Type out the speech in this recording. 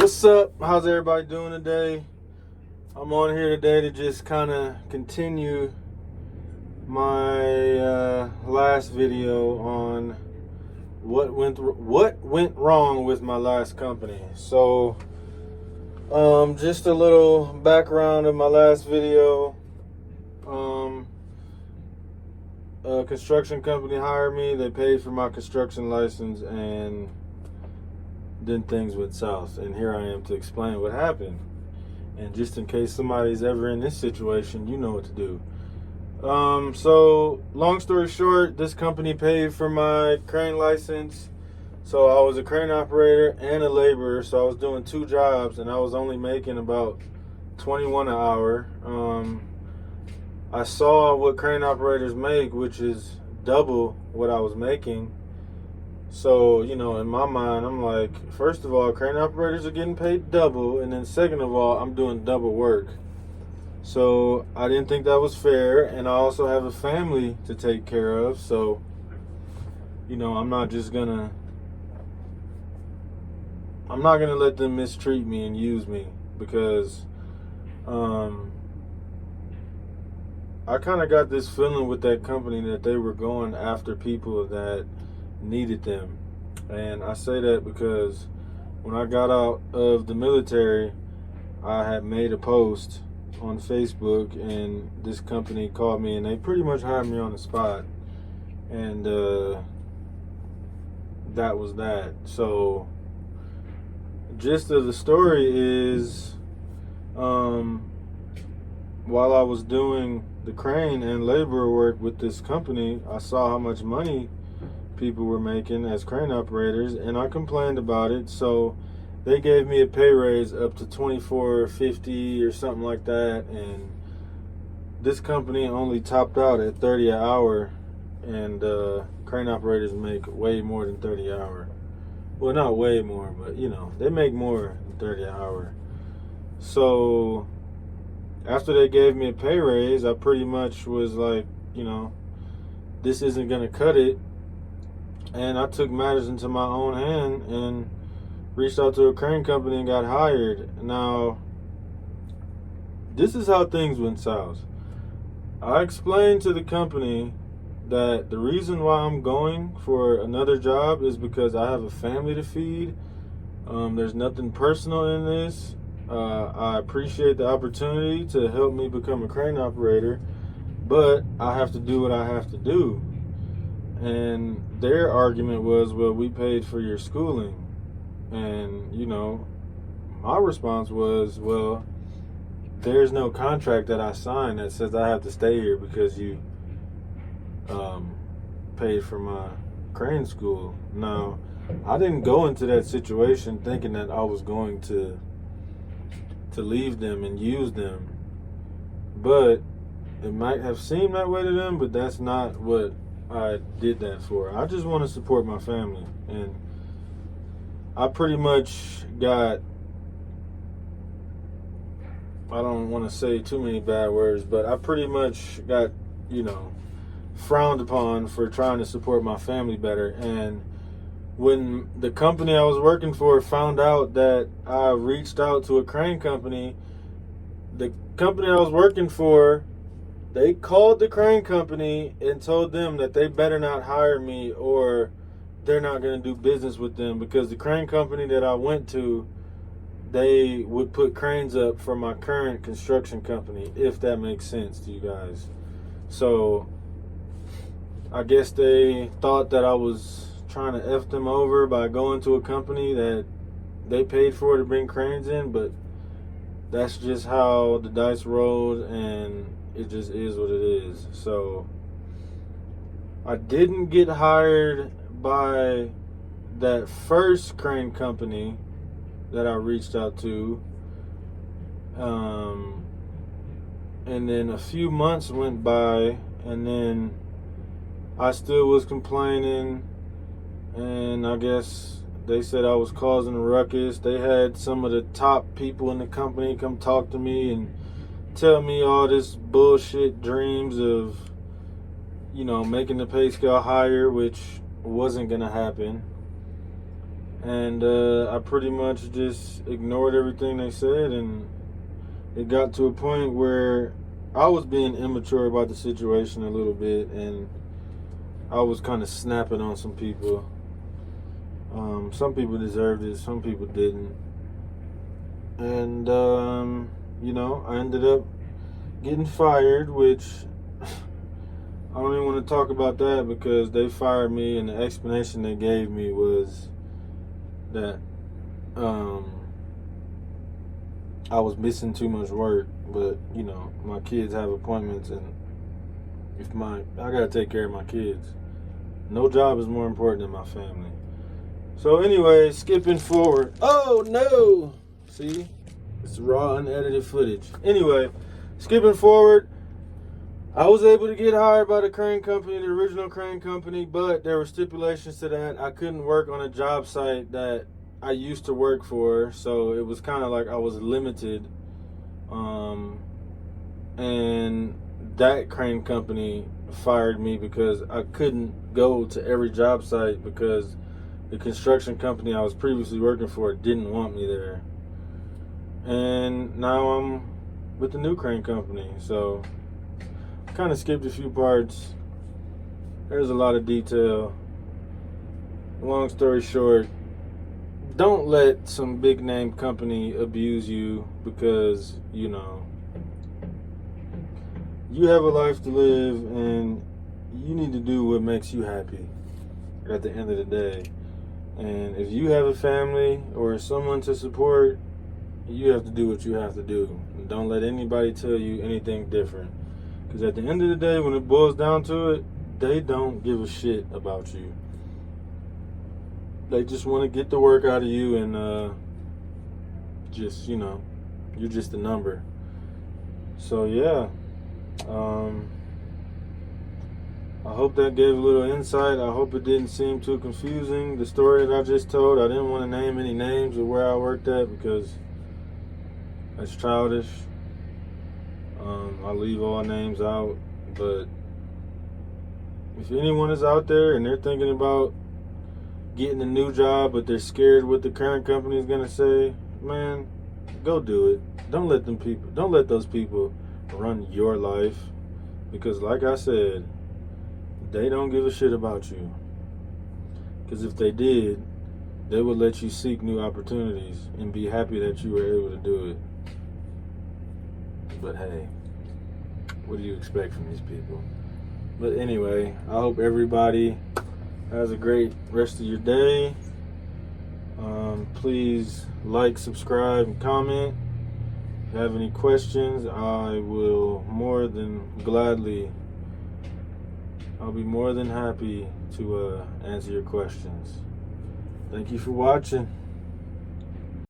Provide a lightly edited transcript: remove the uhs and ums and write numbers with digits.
What's up? How's everybody doing today? I'm on here today to just kind of continue my last video on what went wrong with my last company. So, just a little background of my last video. A construction company hired me. They paid for my construction license, and then things went south. And here I am to explain what happened. And just in case somebody's ever in this situation, you know what to do. So long story short, this company paid for my crane license. So I was a crane operator and a laborer. So I was doing two jobs, and I was only making about 21 an hour. I saw what crane operators make, which is double what I was making. So, in my mind, I'm like, first of all, crane operators are getting paid double, and then second of all, I'm doing double work. So I didn't think that was fair, and I also have a family to take care of. So, I'm not gonna let them mistreat me and use me, because I kind of got this feeling with that company that they were going after people that needed them. And I say that because when I got out of the military, I had made a post on Facebook, and this company called me, and they pretty much hired me on the spot. And that was that. So gist of the story is, while I was doing the crane and labor work with this company, I saw how much money people were making as crane operators, and I complained about it. So they gave me a pay raise up to $24.50 or something like that, and this company only topped out at 30 an hour, and crane operators make way more than 30 an hour. Well, not way more, but they make more than 30 an hour. So after they gave me a pay raise, I pretty much was like, this isn't gonna cut it. And I took matters into my own hand and reached out to a crane company and got hired. Now, this is how things went south. I explained to the company that the reason why I'm going for another job is because I have a family to feed. There's nothing personal in this. I appreciate the opportunity to help me become a crane operator, but I have to do what I have to do. And their argument was, well, we paid for your schooling. And, my response was, well, there's no contract that I signed that says I have to stay here because you paid for my crane school. Now, I didn't go into that situation thinking that I was going to leave them and use them. But it might have seemed that way to them, but that's not what I did that for. I just want to support my family, and I pretty much got, I don't want to say too many bad words, but I pretty much got, frowned upon for trying to support my family better. And when the company I was working for found out that I reached out to a crane company, the company I was working for, they called the crane company and told them that they better not hire me or they're not going to do business with them, because the crane company that I went to, they would put cranes up for my current construction company, if that makes sense to you guys. So I guess they thought that I was trying to F them over by going to a company that they paid for to bring cranes in, but that's just how the dice rolled, and it just is what it is. So I didn't get hired by that first crane company that I reached out to. And then a few months went by, and then I still was complaining, and I guess they said I was causing a ruckus. They had some of the top people in the company come talk to me and tell me all this bullshit dreams of, making the pay scale higher, which wasn't gonna happen. And I pretty much just ignored everything they said, and it got to a point where I was being immature about the situation a little bit, and I was kind of snapping on some people. Some people deserved it, some people didn't. And, I ended up getting fired, which I don't even want to talk about that because they fired me, and the explanation they gave me was that I was missing too much work. But my kids have appointments, and I gotta take care of my kids. No job is more important than my family. So anyway, skipping forward. Oh no! See, it's raw, unedited footage. Anyway, skipping forward. I was able to get hired by the crane company, the original crane company, but there were stipulations to that. I couldn't work on a job site that I used to work for, so it was kind of like I was limited. And that crane company fired me because I couldn't go to every job site because the construction company I was previously working for didn't want me there. And now I'm with the new crane company, so kind of skipped a few parts. There's a lot of detail. Long story short, don't let some big name company abuse you because you have a life to live, and you need to do what makes you happy at the end of the day. And if you have a family or someone to support, you have to do what you have to do. And don't let anybody tell you anything different. Because at the end of the day, when it boils down to it, they don't give a shit about you. They just want to get the work out of you, and you're just a number. So yeah, I hope that gave a little insight. I hope it didn't seem too confusing. The story that I just told, I didn't want to name any names of where I worked at because that's childish. I leave all names out, but if anyone is out there and they're thinking about getting a new job, but they're scared what the current company is gonna say, man, go do it. Don't let those people run your life, because like I said, they don't give a shit about you. Because if they did, they would let you seek new opportunities and be happy that you were able to do it. But hey, what do you expect from these people? But anyway, I hope everybody has a great rest of your day. Please like, subscribe, and comment. If you have any questions, I'll be more than happy to answer your questions. Thank you for watching.